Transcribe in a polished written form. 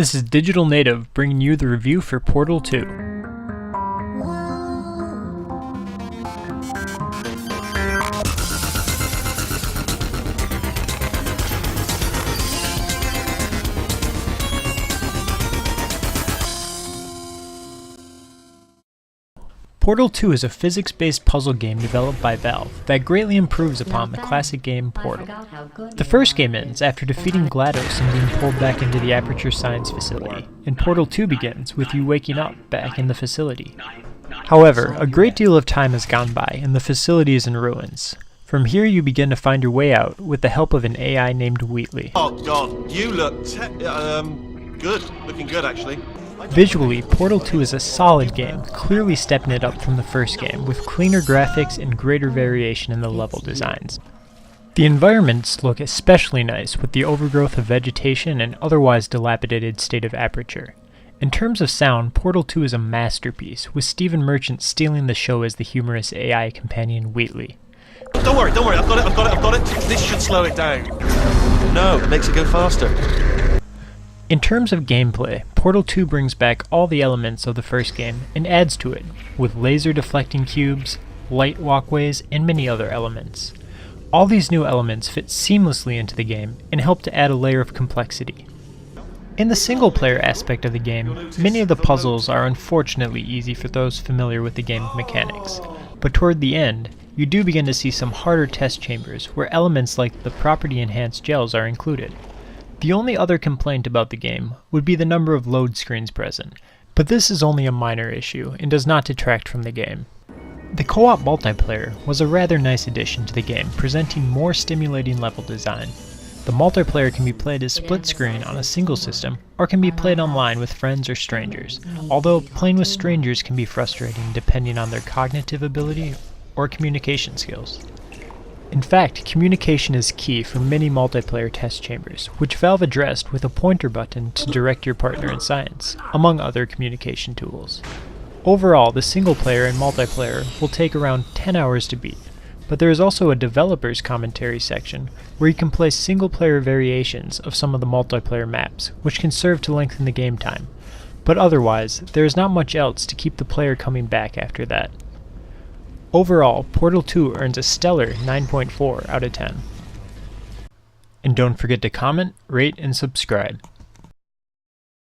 This is Digital Native bringing you the review for Portal 2. Portal 2 is a physics-based puzzle game developed by Valve that greatly improves upon the classic game Portal. The first game ends after defeating GLaDOS and being pulled back into the Aperture Science facility, and Portal 2 begins with you waking up back in the facility. However, a great deal of time has gone by and the facility is in ruins. From here you begin to find your way out with the help of an AI named Wheatley. Oh god, you look good. Looking good actually. Visually, Portal 2 is a solid game, clearly stepping it up from the first game, with cleaner graphics and greater variation in the level designs. The environments look especially nice with the overgrowth of vegetation and otherwise dilapidated state of Aperture. In terms of sound, Portal 2 is a masterpiece, with Stephen Merchant stealing the show as the humorous AI companion Wheatley. Don't worry, I've got it. This should slow it down. No, it makes it go faster. In terms of gameplay, Portal 2 brings back all the elements of the first game and adds to it, with laser deflecting cubes, light walkways, and many other elements. All these new elements fit seamlessly into the game and help to add a layer of complexity. In the single-player aspect of the game, many of the puzzles are unfortunately easy for those familiar with the game's mechanics, but toward the end, you do begin to see some harder test chambers where elements like the property-enhanced gels are included. The only other complaint about the game would be the number of load screens present, but this is only a minor issue and does not detract from the game. The co-op multiplayer was a rather nice addition to the game, presenting more stimulating level design. The multiplayer can be played as split screen on a single system, or can be played online with friends or strangers, although playing with strangers can be frustrating depending on their cognitive ability or communication skills. In fact, communication is key for many multiplayer test chambers, which Valve addressed with a pointer button to direct your partner in science, among other communication tools. Overall, the single player and multiplayer will take around 10 hours to beat, but there is also a developer's commentary section where you can play single player variations of some of the multiplayer maps, which can serve to lengthen the game time. But otherwise, there is not much else to keep the player coming back after that. Overall, Portal 2 earns a stellar 9.4 out of 10. And don't forget to comment, rate, and subscribe.